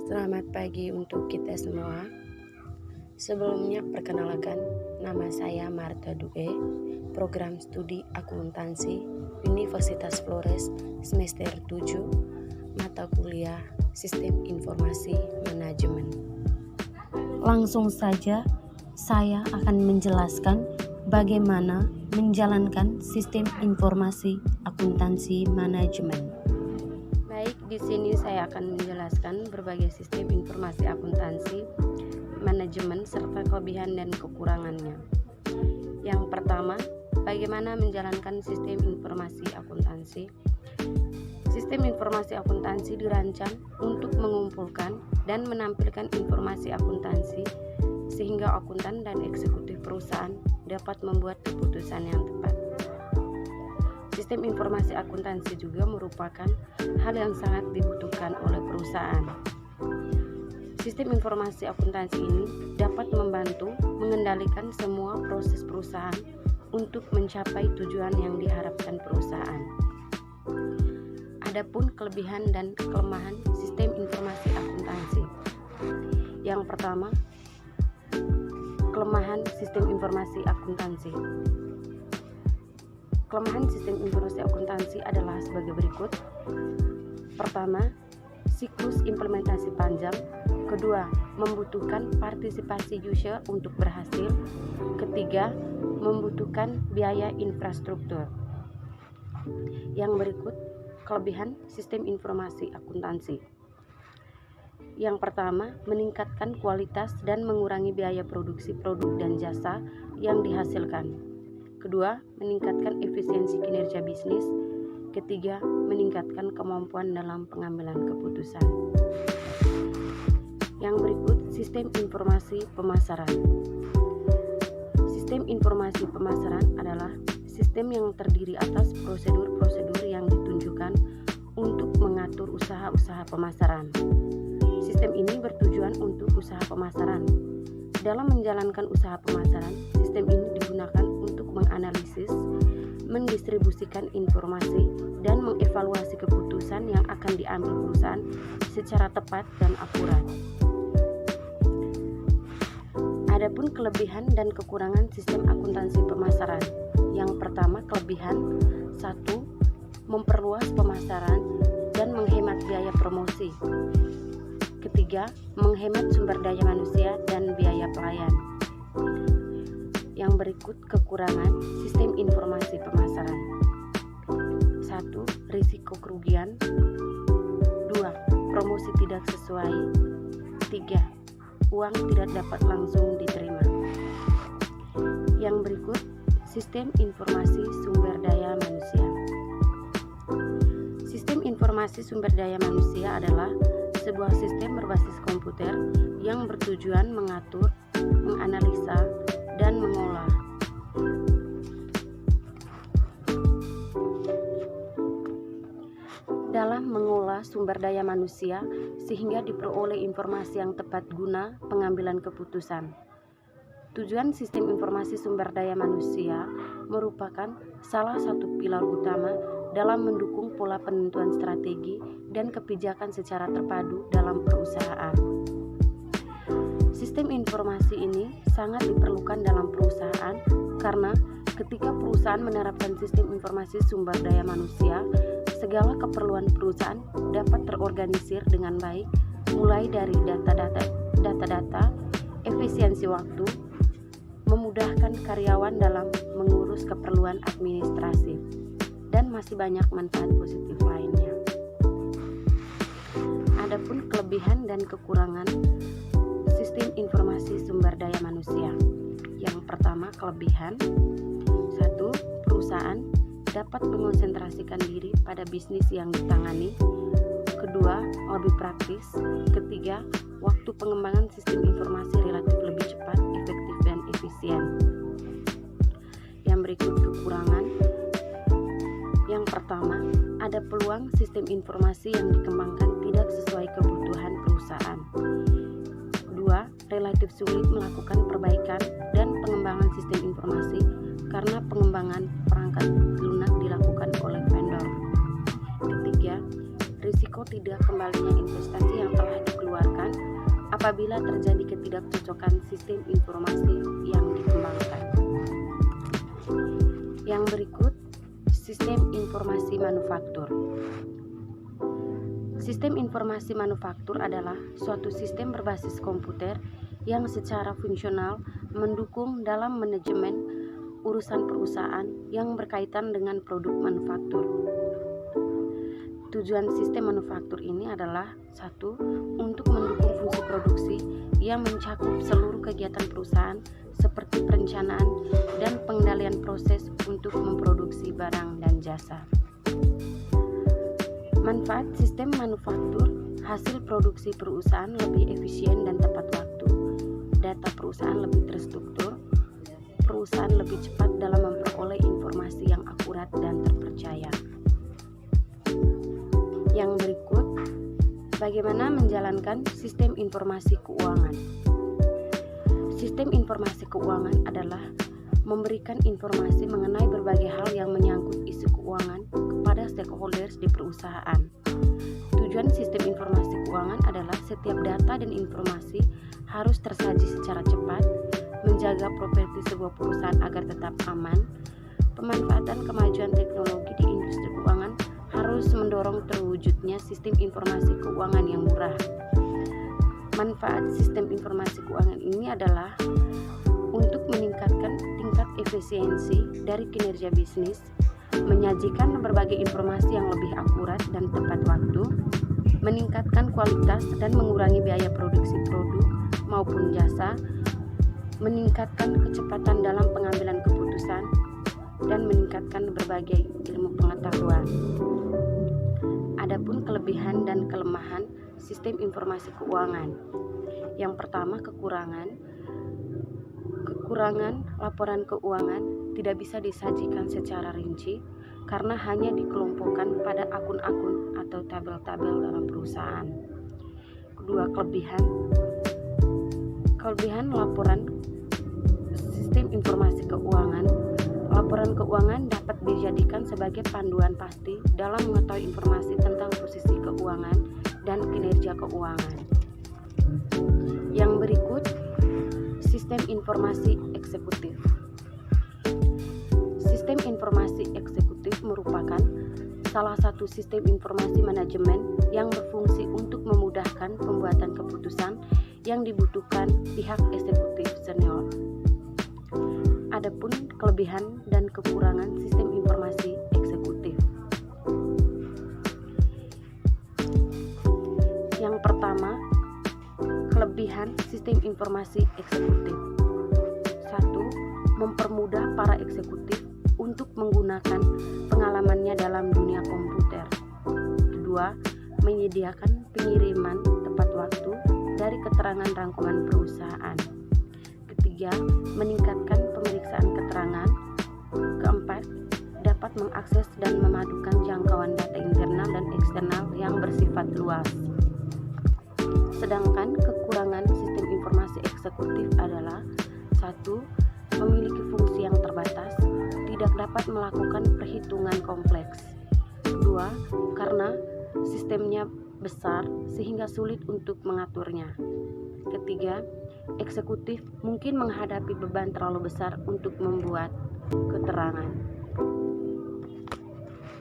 Selamat pagi untuk kita semua. Sebelumnya perkenalkan, nama saya Marta Due, program studi akuntansi Universitas Flores semester 7, mata kuliah Sistem Informasi Manajemen. Langsung saja saya akan menjelaskan bagaimana menjalankan sistem informasi akuntansi manajemen. Baik, di sini saya akan menjelaskan berbagai sistem informasi akuntansi manajemen serta kelebihan dan kekurangannya. Yang pertama, bagaimana menjalankan sistem informasi akuntansi. Sistem informasi akuntansi dirancang untuk mengumpulkan dan menampilkan informasi akuntansi sehingga akuntan dan eksekutif perusahaan dapat membuat keputusan yang tepat. Sistem informasi akuntansi juga merupakan hal yang sangat dibutuhkan oleh perusahaan. Sistem informasi akuntansi ini dapat membantu mengendalikan semua proses perusahaan untuk mencapai tujuan yang diharapkan perusahaan. Adapun kelebihan dan kelemahan sistem informasi akuntansi. Yang pertama, kelemahan sistem informasi akuntansi. Kelemahan sistem informasi akuntansi adalah sebagai berikut. Pertama, siklus implementasi panjang. Kedua, membutuhkan partisipasi user untuk berhasil. Ketiga, membutuhkan biaya infrastruktur. Yang berikut, kelebihan sistem informasi akuntansi. Yang pertama, meningkatkan kualitas dan mengurangi biaya produksi produk dan jasa yang dihasilkan. Kedua, meningkatkan efisiensi kinerja bisnis. Ketiga, meningkatkan kemampuan dalam pengambilan keputusan. Yang berikut, sistem informasi pemasaran. Sistem informasi pemasaran adalah sistem yang terdiri atas prosedur-prosedur yang ditunjukkan untuk mengatur usaha-usaha pemasaran. Sistem ini bertujuan untuk usaha pemasaran. Dalam menjalankan usaha pemasaran, sistem ini digunakan untuk menganalisis, mendistribusikan informasi, dan mengevaluasi keputusan yang akan diambil perusahaan secara tepat dan akurat. Adapun kelebihan dan kekurangan sistem akuntansi pemasaran. Yang pertama, kelebihan 1. Memperluas pemasaran dan menghemat biaya promosi. Ketiga, menghemat sumber daya manusia dan biaya pelayan. Yang berikut kekurangan sistem informasi pemasaran. 1. Risiko kerugian. 2. Promosi tidak sesuai. 3. Uang tidak dapat langsung diterima. Yang berikut sistem informasi sumber daya manusia. Sistem informasi sumber daya manusia adalah sebuah sistem berbasis komputer yang bertujuan mengatur, menganalisa, dan mengolah dalam mengolah sumber daya manusia sehingga diperoleh informasi yang tepat guna pengambilan keputusan. Tujuan sistem informasi sumber daya manusia merupakan salah satu pilar utama dalam mendukung pola penentuan strategi dan kebijakan secara terpadu dalam perusahaan. Sistem informasi ini sangat diperlukan dalam perusahaan karena ketika perusahaan menerapkan sistem informasi sumber daya manusia, segala keperluan perusahaan dapat terorganisir dengan baik, mulai dari data-data, efisiensi waktu, memudahkan karyawan dalam mengurus keperluan administrasi, dan masih banyak manfaat positif lainnya. Adapun kelebihan dan kekurangan sistem informasi sumber daya manusia. Yang pertama, kelebihan. 1. Perusahaan dapat mengonsentrasikan diri pada bisnis yang ditangani. Kedua, lebih praktis. Ketiga, waktu pengembangan sistem informasi relatif lebih cepat, efektif, dan efisien. Yang berikut kekurangan. Yang pertama, ada peluang sistem informasi yang dikembangkan tidak sesuai kebutuhan perusahaan. Kedua, relatif sulit melakukan perbaikan dan pengembangan sistem informasi karena pengembangan perangkat lunak dilakukan oleh vendor. Ketiga, risiko tidak kembalinya investasi yang telah dikeluarkan apabila terjadi ketidakcocokan sistem informasi yang dikembangkan. Yang berikut, sistem informasi manufaktur. Sistem informasi manufaktur adalah suatu sistem berbasis komputer yang secara fungsional mendukung dalam manajemen urusan perusahaan yang berkaitan dengan produk manufaktur. Tujuan sistem manufaktur ini adalah 1. Untuk mendukung fungsi produksi yang mencakup seluruh kegiatan perusahaan seperti perencanaan dan pengendalian proses untuk memproduksi barang dan jasa. Manfaat sistem manufaktur: hasil produksi perusahaan lebih efisien dan tepat waktu, data perusahaan lebih terstruktur, perusahaan lebih cepat dalam memperoleh informasi yang akurat dan terpercaya. Yang berikut, bagaimana menjalankan sistem informasi keuangan. Sistem informasi keuangan adalah memberikan informasi mengenai berbagai hal yang menyangkut isu keuangan kepada stakeholders di perusahaan. Tujuan sistem informasi keuangan adalah setiap data dan informasi harus tersaji secara cepat, menjaga properti sebuah perusahaan agar tetap aman. Pemanfaatan kemajuan teknologi di industri keuangan harus mendorong terwujudnya sistem informasi keuangan yang murah. Manfaat sistem informasi keuangan ini adalah untuk meningkatkan tingkat efisiensi dari kinerja bisnis, menyajikan berbagai informasi yang lebih akurat dan tepat waktu, meningkatkan kualitas dan mengurangi biaya produksi produk maupun jasa, meningkatkan kecepatan dalam pengambilan keputusan, dan meningkatkan berbagai ilmu pengetahuan. Adapun kelebihan dan kelemahan sistem informasi keuangan. Yang pertama, kekurangan laporan keuangan tidak bisa disajikan secara rinci karena hanya dikelompokkan pada akun-akun atau tabel-tabel dalam perusahaan. Kedua, kelebihan laporan sistem informasi keuangan. Laporan keuangan dapat dijadikan sebagai panduan pasti dalam mengetahui informasi tentang posisi keuangan dan kinerja keuangan. Yang berikut, sistem informasi eksekutif. Sistem informasi eksekutif merupakan salah satu sistem informasi manajemen yang berfungsi untuk memudahkan pembuatan keputusan yang dibutuhkan pihak eksekutif senior. Adapun kelebihan dan kekurangan sistem informasi eksekutif. Yang pertama, kelebihan sistem informasi eksekutif. 1. Mempermudah para eksekutif untuk menggunakan pengalamannya dalam dunia komputer. 2. Menyediakan pengiriman tepat waktu dari keterangan rangkuman perusahaan. 3. Meningkatkan pemeriksaan keterangan. 4. Dapat mengakses dan memadukan jangkauan data internal dan eksternal yang bersifat luas. Sedangkan kekurangan sistem informasi eksekutif adalah 1. Memiliki fungsi yang terbatas, tidak dapat melakukan perhitungan kompleks. 2. Karena sistemnya besar sehingga sulit untuk mengaturnya. 3. Eksekutif mungkin menghadapi beban terlalu besar untuk membuat keterangan.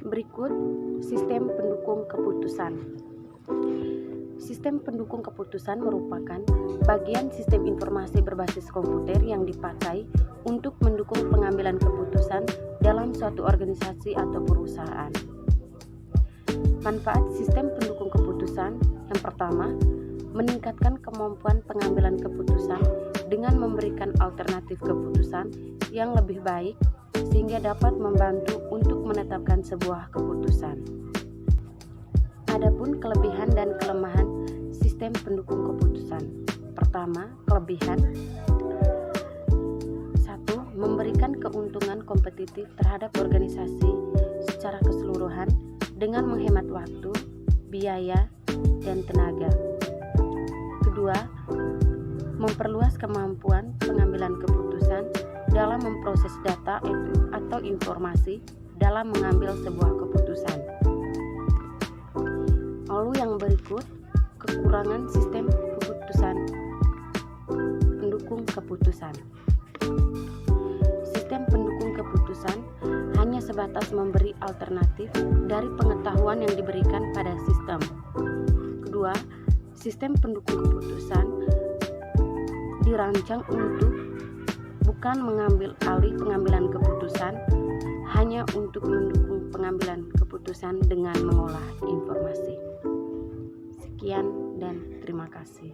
Berikut sistem pendukung keputusan. Sistem pendukung keputusan merupakan bagian sistem informasi berbasis komputer yang dipakai untuk mendukung pengambilan keputusan dalam suatu organisasi atau perusahaan. Manfaat sistem pendukung keputusan: yang pertama, meningkatkan kemampuan pengambilan keputusan dengan memberikan alternatif keputusan yang lebih baik sehingga dapat membantu untuk menetapkan sebuah keputusan. Adapun kelebihan dan kelemahan sistem pendukung keputusan. Pertama, kelebihan. 1. Memberikan keuntungan kompetitif terhadap organisasi secara keseluruhan dengan menghemat waktu, biaya, dan tenaga. Kedua, memperluas kemampuan pengambilan keputusan dalam memproses data atau informasi dalam mengambil sebuah keputusan. Lalu yang berikut, kekurangan sistem keputusan keputusan. Sistem pendukung keputusan hanya sebatas memberi alternatif dari pengetahuan yang diberikan pada sistem. Kedua, sistem pendukung keputusan dirancang untuk bukan mengambil alih pengambilan keputusan, hanya untuk mendukung pengambilan keputusan dengan mengolah informasi. Sekian dan terima kasih.